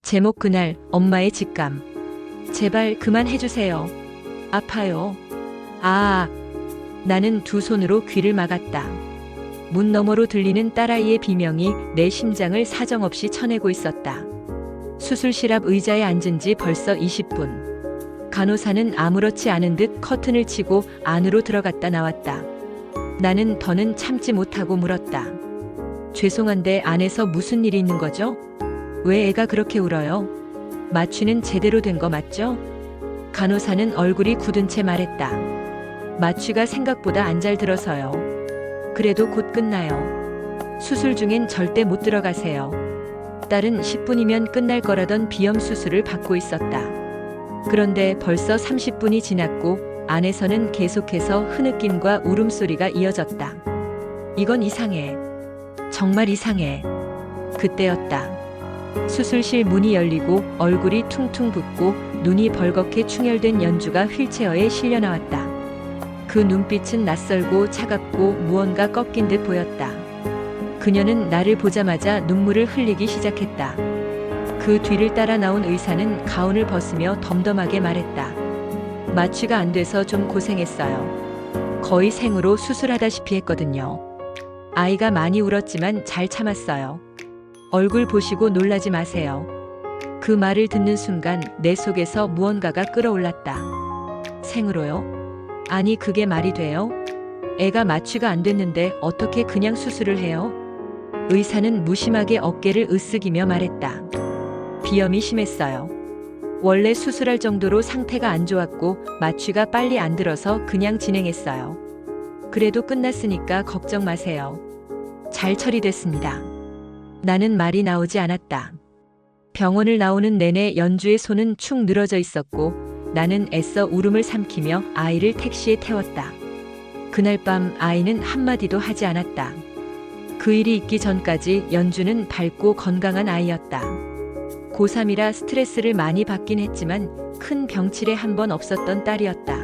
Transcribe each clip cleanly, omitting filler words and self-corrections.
제목 그날 엄마의 직감. 제발 그만해주세요. 아파요. 아. 나는 두 손으로 귀를 막았다. 문 너머로 들리는 딸아이의 비명이 내 심장을 사정없이 쳐내고 있었다. 수술실 앞 의자에 앉은 지 벌써 20분. 간호사는 아무렇지 않은 듯 커튼을 치고 안으로 들어갔다 나왔다. 나는 더는 참지 못하고 물었다. 죄송한데 안에서 무슨 일이 있는 거죠? 왜 애가 그렇게 울어요? 마취는 제대로 된 거 맞죠? 간호사는 얼굴이 굳은 채 말했다. 마취가 생각보다 안 잘 들어서요. 그래도 곧 끝나요. 수술 중엔 절대 못 들어가세요. 딸은 10분이면 끝날 거라던 비염 수술을 받고 있었다. 그런데 벌써 30분이 지났고 안에서는 계속해서 흐느낌과 울음소리가 이어졌다. 이건 이상해. 정말 이상해. 그때였다. 수술실 문이 열리고 얼굴이 퉁퉁 붓고 눈이 벌겋게 충혈된 연주가 휠체어에 실려 나왔다. 그 눈빛은 낯설고 차갑고 무언가 꺾인 듯 보였다. 그녀는 나를 보자마자 눈물을 흘리기 시작했다. 그 뒤를 따라 나온 의사는 가운을 벗으며 덤덤하게 말했다. 마취가 안 돼서 좀 고생했어요. 거의 생으로 수술하다시피 했거든요. 아이가 많이 울었지만 잘 참았어요. 얼굴 보시고 놀라지 마세요. 그 말을 듣는 순간 내 속에서 무언가가 끓어올랐다. 생으로요? 아니 그게 말이 돼요? 애가 마취가 안 됐는데 어떻게 그냥 수술을 해요? 의사는 무심하게 어깨를 으쓱이며 말했다. 비염이 심했어요. 원래 수술할 정도로 상태가 안 좋았고 마취가 빨리 안 들어서 그냥 진행했어요. 그래도 끝났으니까 걱정 마세요. 잘 처리됐습니다. 나는 말이 나오지 않았다. 병원을 나오는 내내 연주의 손은 축 늘어져 있었고 나는 애써 울음을 삼키며 아이를 택시에 태웠다. 그날 밤 아이는 한마디도 하지 않았다. 그 일이 있기 전까지 연주는 밝고 건강한 아이였다. 고3이라 스트레스를 많이 받긴 했지만 큰 병치레 한 번 없었던 딸이었다.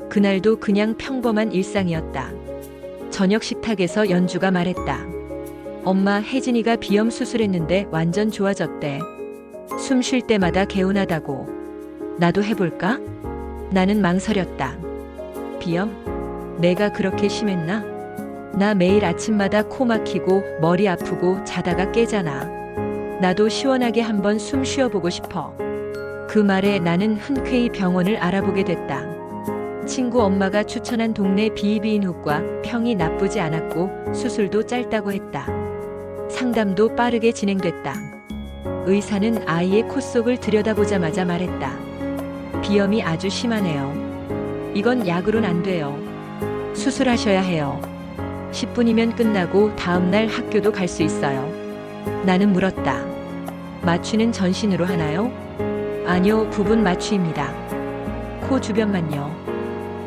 그날도 그냥 평범한 일상이었다. 저녁 식탁에서 연주가 말했다. 엄마 혜진이가 비염 수술했는데 완전 좋아졌대. 숨 쉴 때마다 개운하다고. 나도 해볼까? 나는 망설였다. 비염? 내가 그렇게 심했나? 나 매일 아침마다 코 막히고 머리 아프고 자다가 깨잖아. 나도 시원하게 한번 숨 쉬어보고 싶어. 그 말에 나는 흔쾌히 병원을 알아보게 됐다. 친구 엄마가 추천한 동네 비이비인후과 평이 나쁘지 않았고 수술도 짧다고 했다. 상담도 빠르게 진행됐다. 의사는 아이의 코 속을 들여다보자마자 말했다. 비염이 아주 심하네요. 이건 약으론 안 돼요. 수술하셔야 해요. 10분이면 끝나고 다음날 학교도 갈 수 있어요. 나는 물었다. 마취는 전신으로 하나요? 아니요, 부분 마취입니다. 코 주변만요.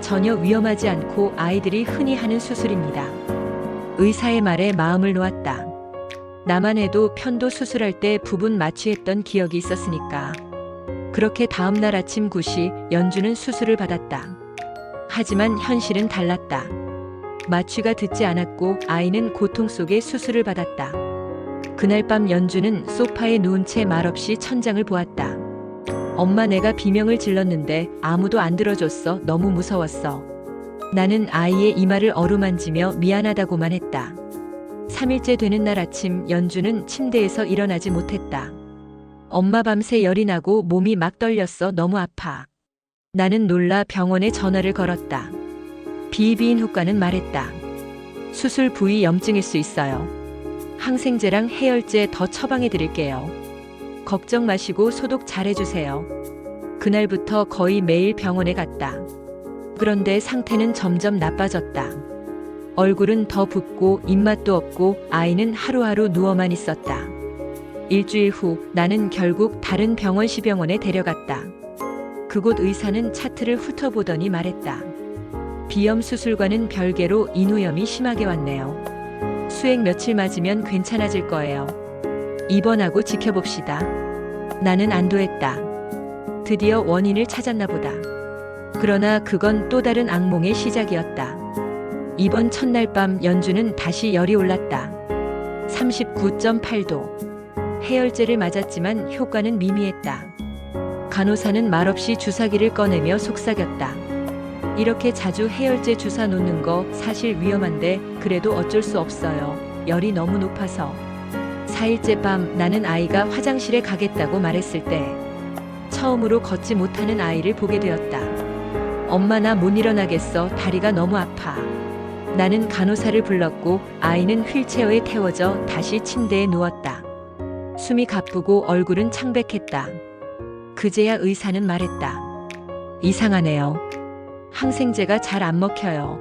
전혀 위험하지 않고 아이들이 흔히 하는 수술입니다. 의사의 말에 마음을 놓았다. 나만 해도 편도 수술할 때 부분 마취했던 기억이 있었으니까. 그렇게 다음날 아침 9시 연주는 수술을 받았다. 하지만 현실은 달랐다. 마취가 듣지 않았고 아이는 고통 속에 수술을 받았다. 그날 밤 연주는 소파에 누운 채 말없이 천장을 보았다. 엄마 내가 비명을 질렀는데 아무도 안 들어줬어. 너무 무서웠어. 나는 아이의 이마를 어루만지며 미안하다고만 했다. 3일째 되는 날 아침 연주는 침대에서 일어나지 못했다. 엄마 밤새 열이 나고 몸이 막 떨렸어. 너무 아파. 나는 놀라 병원에 전화를 걸었다. 비이비인후과는 말했다. 수술 부위 염증일 수 있어요. 항생제랑 해열제 더 처방해 드릴게요. 걱정 마시고 소독 잘 해주세요. 그날부터 거의 매일 병원에 갔다. 그런데 상태는 점점 나빠졌다. 얼굴은 더 붓고 입맛도 없고 아이는 하루하루 누워만 있었다. 일주일 후 나는 결국 다른 병원 시병원에 데려갔다. 그곳 의사는 차트를 훑어보더니 말했다. 비염 수술과는 별개로 인후염이 심하게 왔네요. 수액 며칠 맞으면 괜찮아질 거예요. 입원하고 지켜봅시다. 나는 안도했다. 드디어 원인을 찾았나 보다. 그러나 그건 또 다른 악몽의 시작이었다. 입원 첫날 밤 연주는 다시 열이 올랐다. 39.8도. 해열제를 맞았지만 효과는 미미했다. 간호사는 말없이 주사기를 꺼내며 속삭였다. 이렇게 자주 해열제 주사 놓는 거 사실 위험한데 그래도 어쩔 수 없어요. 열이 너무 높아서. 4일째 밤 나는 아이가 화장실에 가겠다고 말했을 때 처음으로 걷지 못하는 아이를 보게 되었다. 엄마 나 못 일어나겠어. 다리가 너무 아파. 나는 간호사를 불렀고 아이는 휠체어에 태워져 다시 침대에 누웠다. 숨이 가쁘고 얼굴은 창백했다. 그제야 의사는 말했다. 이상하네요. 항생제가 잘 안 먹혀요.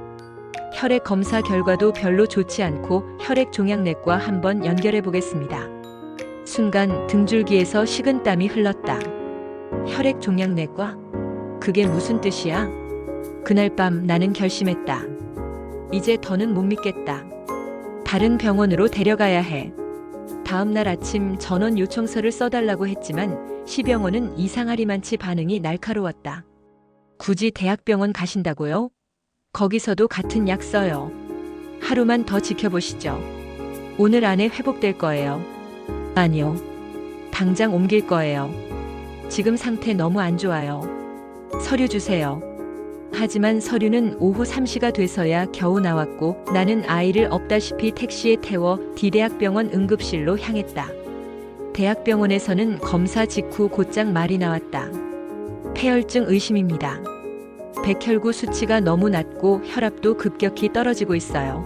혈액 검사 결과도 별로 좋지 않고 혈액 종양내과 한번 연결해 보겠습니다. 순간 등줄기에서 식은땀이 흘렀다. 혈액 종양내과? 그게 무슨 뜻이야? 그날 밤 나는 결심했다. 이제 더는 못 믿겠다. 다른 병원으로 데려가야 해. 다음 날 아침 전원 요청서를 써달라고 했지만 시병원은 이상하리만치 반응이 날카로웠다. 굳이 대학병원 가신다고요? 거기서도 같은 약 써요. 하루만 더 지켜보시죠. 오늘 안에 회복될 거예요. 아니요. 당장 옮길 거예요. 지금 상태 너무 안 좋아요. 서류 주세요. 하지만 서류는 오후 3시가 돼서야 겨우 나왔고 나는 아이를 없다시피 택시에 태워 D대학병원 응급실로 향했다. 대학병원에서는 검사 직후 곧장 말이 나왔다. 폐혈증 의심입니다. 백혈구 수치가 너무 낮고 혈압도 급격히 떨어지고 있어요.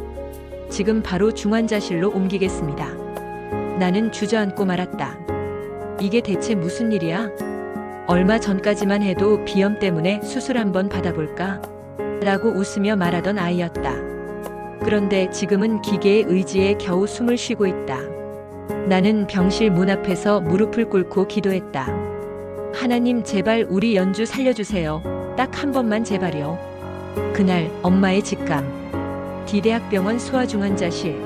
지금 바로 중환자실로 옮기겠습니다. 나는 주저앉고 말았다. 이게 대체 무슨 일이야? 얼마 전까지만 해도 비염 때문에 수술 한번 받아볼까? 라고 웃으며 말하던 아이였다. 그런데 지금은 기계의 의지에 겨우 숨을 쉬고 있다. 나는 병실 문 앞에서 무릎을 꿇고 기도했다. 하나님 제발 우리 연주 살려주세요. 딱 한 번만 제발요. 그날 엄마의 직감. D대학병원 소아중환자실.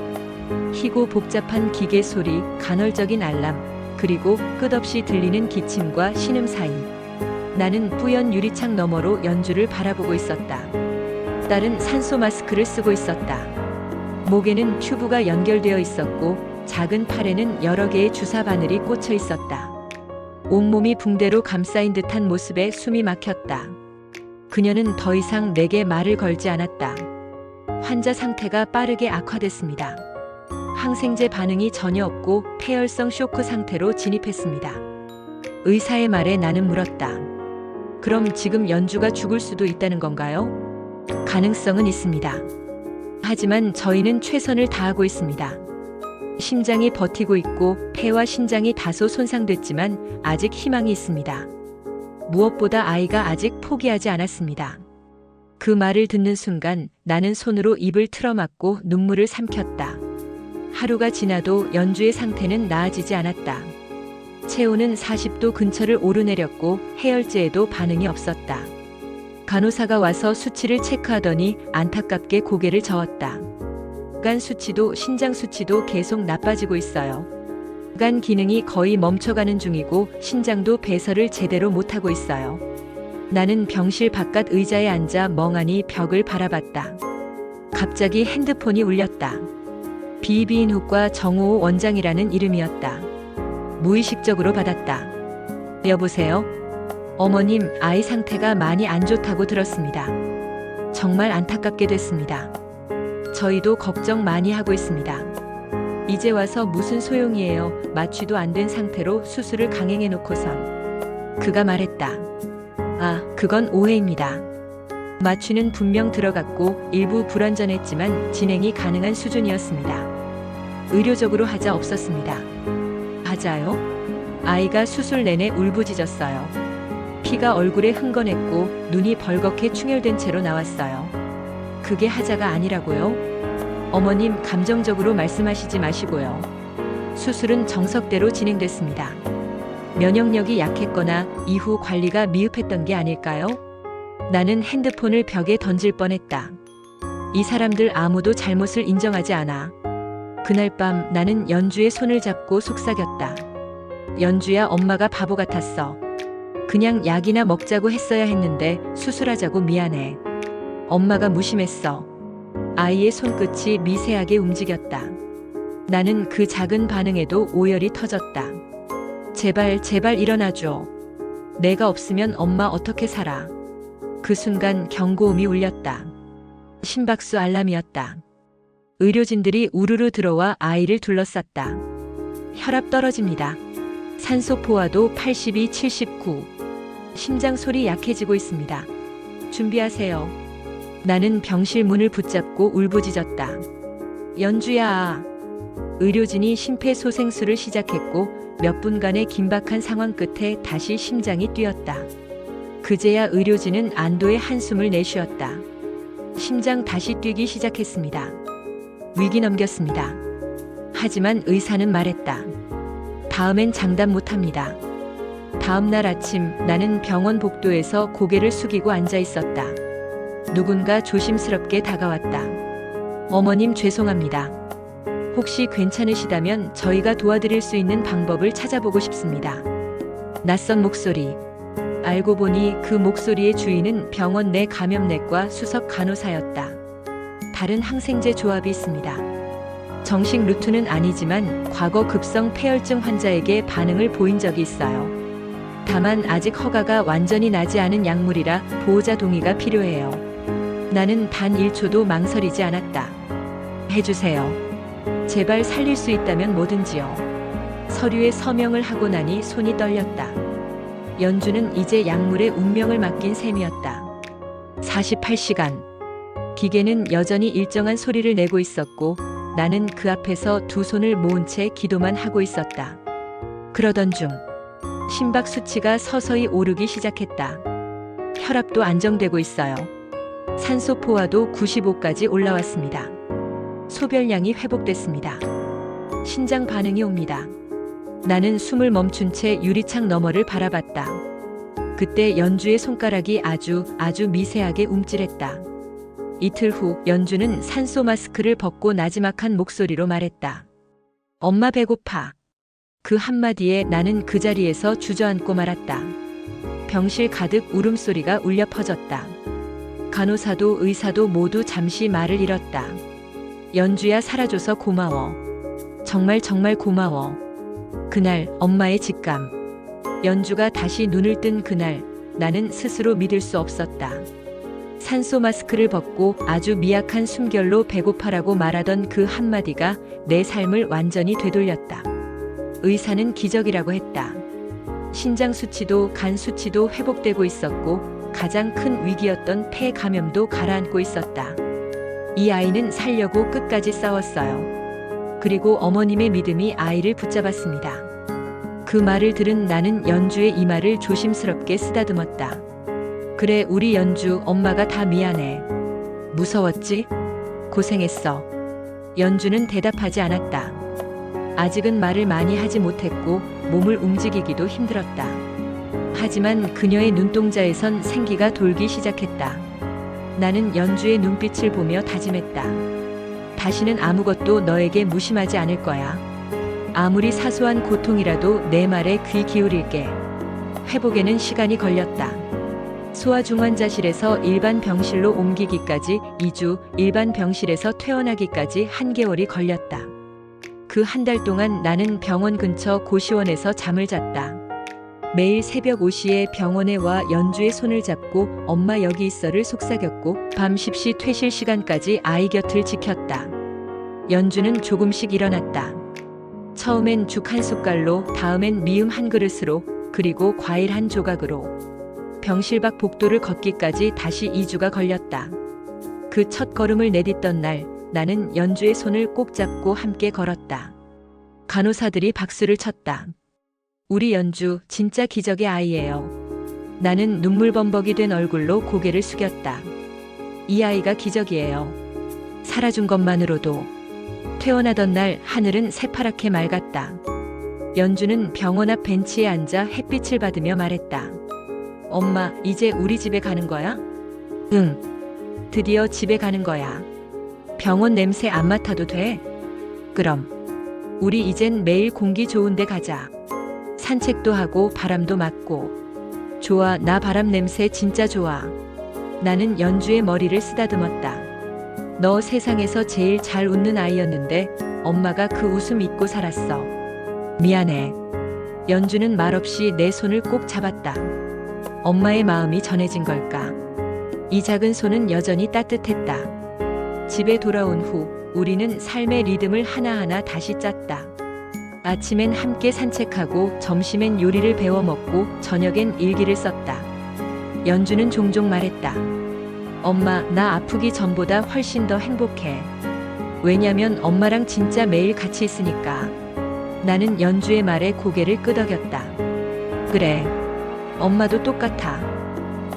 희고 복잡한 기계 소리, 간헐적인 알람. 그리고 끝없이 들리는 기침과 신음 사이 나는 뿌연 유리창 너머로 연주를 바라보고 있었다. 딸은 산소 마스크를 쓰고 있었다. 목에는 튜브가 연결되어 있었고 작은 팔에는 여러 개의 주사 바늘이 꽂혀 있었다. 온몸이 붕대로 감싸인 듯한 모습에 숨이 막혔다. 그녀는 더 이상 내게 말을 걸지 않았다. 환자 상태가 빠르게 악화됐습니다. 항생제 반응이 전혀 없고 폐혈성 쇼크 상태로 진입했습니다. 의사의 말에 나는 물었다. 그럼 지금 연주가 죽을 수도 있다는 건가요? 가능성은 있습니다. 하지만 저희는 최선을 다하고 있습니다. 심장이 버티고 있고 폐와 신장이 다소 손상됐지만 아직 희망이 있습니다. 무엇보다 아이가 아직 포기하지 않았습니다. 그 말을 듣는 순간 나는 손으로 입을 틀어막고 눈물을 삼켰다. 하루가 지나도 연주의 상태는 나아지지 않았다. 체온은 40도 근처를 오르내렸고 해열제에도 반응이 없었다. 간호사가 와서 수치를 체크하더니 안타깝게 고개를 저었다. 간 수치도 신장 수치도 계속 나빠지고 있어요. 간 기능이 거의 멈춰가는 중이고 신장도 배설을 제대로 못하고 있어요. 나는 병실 바깥 의자에 앉아 멍하니 벽을 바라봤다. 갑자기 핸드폰이 울렸다. 비비인후과 정호호 원장이라는 이름이었다. 무의식적으로 받았다. 여보세요? 어머님, 아이 상태가 많이 안 좋다고 들었습니다. 정말 안타깝게 됐습니다. 저희도 걱정 많이 하고 있습니다. 이제 와서 무슨 소용이에요. 마취도 안 된 상태로 수술을 강행해 놓고선. 그가 말했다. 아, 그건 오해입니다. 마취는 분명 들어갔고 일부 불완전했지만 진행이 가능한 수준이었습니다. 의료적으로 하자 없었습니다. 하자요? 아이가 수술 내내 울부짖었어요. 피가 얼굴에 흥건했고 눈이 벌겋게 충혈된 채로 나왔어요. 그게 하자가 아니라고요? 어머님, 감정적으로 말씀하시지 마시고요. 수술은 정석대로 진행됐습니다. 면역력이 약했거나 이후 관리가 미흡했던 게 아닐까요? 나는 핸드폰을 벽에 던질 뻔했다. 이 사람들 아무도 잘못을 인정하지 않아. 그날 밤 나는 연주의 손을 잡고 속삭였다. 연주야, 엄마가 바보 같았어. 그냥 약이나 먹자고 했어야 했는데 수술하자고 미안해. 엄마가 무심했어. 아이의 손끝이 미세하게 움직였다. 나는 그 작은 반응에도 오열이 터졌다. 제발, 제발 일어나줘. 내가 없으면 엄마 어떻게 살아. 그 순간 경고음이 울렸다. 심박수 알람이었다. 의료진들이 우르르 들어와 아이를 둘러쌌다. 혈압 떨어집니다. 산소 포화도 82, 79. 심장 소리 약해지고 있습니다. 준비하세요. 나는 병실 문을 붙잡고 울부짖었다. 연주야. 의료진이 심폐소생술을 시작했고 몇 분간의 긴박한 상황 끝에 다시 심장이 뛰었다. 그제야 의료진은 안도의 한숨을 내쉬었다. 심장 다시 뛰기 시작했습니다. 위기 넘겼습니다. 하지만 의사는 말했다. 다음엔 장담 못합니다. 다음 날 아침 나는 병원 복도에서 고개를 숙이고 앉아 있었다. 누군가 조심스럽게 다가왔다. 어머님 죄송합니다. 혹시 괜찮으시다면 저희가 도와드릴 수 있는 방법을 찾아보고 싶습니다. 낯선 목소리. 알고 보니 그 목소리의 주인은 병원 내 감염내과 수석 간호사였다. 다른 항생제 조합이 있습니다. 정식 루트는 아니지만 과거 급성 폐혈증 환자에게 반응을 보인 적이 있어요. 다만 아직 허가가 완전히 나지 않은 약물이라 보호자 동의가 필요해요. 나는 단 1초도 망설이지 않았다. 해주세요. 제발 살릴 수 있다면 뭐든지요. 서류에 서명을 하고 나니 손이 떨렸다. 연주는 이제 약물의 운명을 맡긴 셈이었다. 48시간. 기계는 여전히 일정한 소리를 내고 있었고 나는 그 앞에서 두 손을 모은 채 기도만 하고 있었다. 그러던 중 심박 수치가 서서히 오르기 시작했다. 혈압도 안정되고 있어요. 산소 포화도 95까지 올라왔습니다. 소변량이 회복됐습니다. 신장 반응이 옵니다. 나는 숨을 멈춘 채 유리창 너머를 바라봤다. 그때 연주의 손가락이 아주 미세하게 움찔했다. 이틀 후 연주는 산소 마스크를 벗고 나지막한 목소리로 말했다. 엄마 배고파. 그 한마디에 나는 그 자리에서 주저앉고 말았다. 병실 가득 울음소리가 울려 퍼졌다. 간호사도 의사도 모두 잠시 말을 잃었다. 연주야 살아줘서 고마워. 정말 정말 고마워. 그날 엄마의 직감. 연주가 다시 눈을 뜬 그날 나는 스스로 믿을 수 없었다. 산소 마스크를 벗고 아주 미약한 숨결로 배고파라고 말하던 그 한마디가 내 삶을 완전히 되돌렸다. 의사는 기적이라고 했다. 신장 수치도 간 수치도 회복되고 있었고 가장 큰 위기였던 폐 감염도 가라앉고 있었다. 이 아이는 살려고 끝까지 싸웠어요. 그리고 어머님의 믿음이 아이를 붙잡았습니다. 그 말을 들은 나는 연주의 이마를 조심스럽게 쓰다듬었다. 그래 우리 연주 엄마가 다 미안해. 무서웠지? 고생했어. 연주는 대답하지 않았다. 아직은 말을 많이 하지 못했고 몸을 움직이기도 힘들었다. 하지만 그녀의 눈동자에선 생기가 돌기 시작했다. 나는 연주의 눈빛을 보며 다짐했다. 다시는 아무것도 너에게 무심하지 않을 거야. 아무리 사소한 고통이라도 내 말에 귀 기울일게. 회복에는 시간이 걸렸다. 소아중환자실에서 일반 병실로 옮기기까지 2주, 일반 병실에서 퇴원하기까지 1개월이 걸렸다. 그 한 달 동안 나는 병원 근처 고시원에서 잠을 잤다. 매일 새벽 5시에 병원에 와 연주의 손을 잡고 엄마 여기 있어를 속삭였고 밤 10시 퇴실 시간까지 아이 곁을 지켰다. 연주는 조금씩 일어났다. 처음엔 죽 한 숟갈로, 다음엔 미음 한 그릇으로, 그리고 과일 한 조각으로. 병실 밖 복도를 걷기까지 다시 2주가 걸렸다. 그 첫 걸음을 내딛던 날 나는 연주의 손을 꼭 잡고 함께 걸었다. 간호사들이 박수를 쳤다. 우리 연주 진짜 기적의 아이예요. 나는 눈물범벅이 된 얼굴로 고개를 숙였다. 이 아이가 기적이에요. 살아준 것만으로도. 퇴원하던 날 하늘은 새파랗게 맑았다. 연주는 병원 앞 벤치에 앉아 햇빛을 받으며 말했다. 엄마, 이제 우리 집에 가는 거야? 응. 드디어 집에 가는 거야. 병원 냄새 안 맡아도 돼? 그럼. 우리 이젠 매일 공기 좋은 데 가자. 산책도 하고 바람도 맞고. 좋아, 나 바람 냄새 진짜 좋아. 나는 연주의 머리를 쓰다듬었다. 너 세상에서 제일 잘 웃는 아이였는데 엄마가 그 웃음 잊고 살았어. 미안해. 연주는 말없이 내 손을 꼭 잡았다. 엄마의 마음이 전해진 걸까? 이 작은 손은 여전히 따뜻했다. 집에 돌아온 후 우리는 삶의 리듬을 하나하나 다시 짰다. 아침엔 함께 산책하고 점심엔 요리를 배워 먹고 저녁엔 일기를 썼다. 연주는 종종 말했다. 엄마, 나 아프기 전보다 훨씬 더 행복해. 왜냐면 엄마랑 진짜 매일 같이 있으니까. 나는 연주의 말에 고개를 끄덕였다. 그래. 엄마도 똑같아.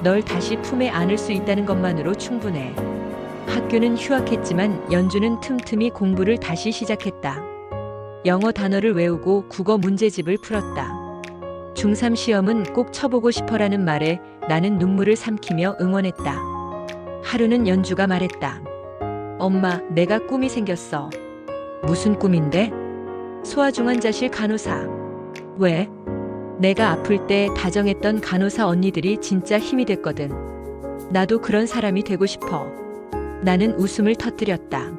널 다시 품에 안을 수 있다는 것만으로 충분해. 학교는 휴학했지만 연주는 틈틈이 공부를 다시 시작했다. 영어 단어를 외우고 국어 문제집을 풀었다. 중3 시험은 꼭 쳐보고 싶어라는 말에 나는 눈물을 삼키며 응원했다. 하루는 연주가 말했다. 엄마, 내가 꿈이 생겼어. 무슨 꿈인데? 소아중환자실 간호사. 왜? 내가 아플 때 다정했던 간호사 언니들이 진짜 힘이 됐거든. 나도 그런 사람이 되고 싶어. 나는 웃음을 터뜨렸다.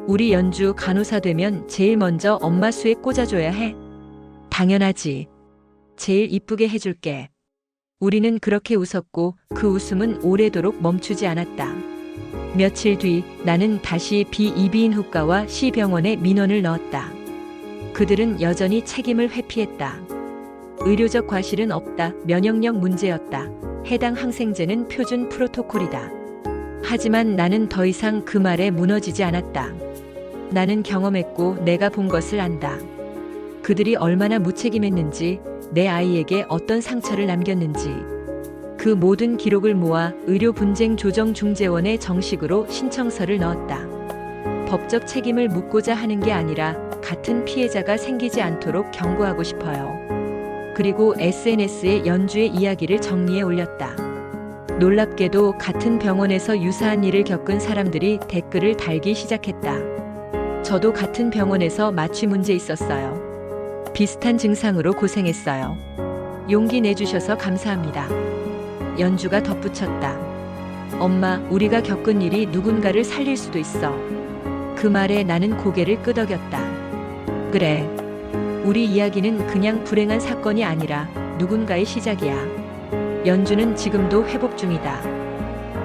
우리 연주 간호사 되면 제일 먼저 엄마 수에 꽂아줘야 해. 당연하지. 제일 이쁘게 해줄게. 우리는 그렇게 웃었고 그 웃음은 오래도록 멈추지 않았다. 며칠 뒤 나는 다시 비이비인후과와 시병원에 민원을 넣었다. 그들은 여전히 책임을 회피했다. 의료적 과실은 없다. 면역력 문제였다. 해당 항생제는 표준 프로토콜이다. 하지만 나는 더 이상 그 말에 무너지지 않았다. 나는 경험했고 내가 본 것을 안다. 그들이 얼마나 무책임했는지, 내 아이에게 어떤 상처를 남겼는지. 그 모든 기록을 모아 의료분쟁조정중재원에 정식으로 신청서를 넣었다. 법적 책임을 묻고자 하는 게 아니라 같은 피해자가 생기지 않도록 경고하고 싶어요. 그리고 SNS에 연주의 이야기를 정리해 올렸다. 놀랍게도 같은 병원에서 유사한 일을 겪은 사람들이 댓글을 달기 시작했다. 저도 같은 병원에서 마취 문제 있었어요. 비슷한 증상으로 고생했어요. 용기 내주셔서 감사합니다. 연주가 덧붙였다. 엄마, 우리가 겪은 일이 누군가를 살릴 수도 있어. 그 말에 나는 고개를 끄덕였다. 그래. 우리 이야기는 그냥 불행한 사건이 아니라 누군가의 시작이야. 연주는 지금도 회복 중이다.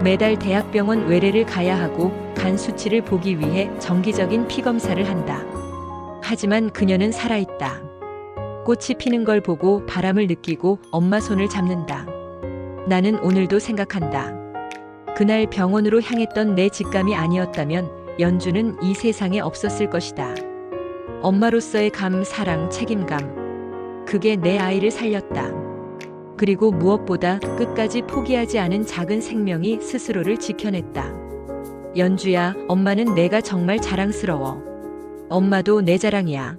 매달 대학병원 외래를 가야 하고 간 수치를 보기 위해 정기적인 피검사를 한다. 하지만 그녀는 살아있다. 꽃이 피는 걸 보고 바람을 느끼고 엄마 손을 잡는다. 나는 오늘도 생각한다. 그날 병원으로 향했던 내 직감이 아니었다면 연주는 이 세상에 없었을 것이다. 엄마로서의 감, 사랑, 책임감. 그게 내 아이를 살렸다. 그리고 무엇보다 끝까지 포기하지 않은 작은 생명이 스스로를 지켜냈다. 연주야, 엄마는 내가 정말 자랑스러워. 엄마도 내 자랑이야.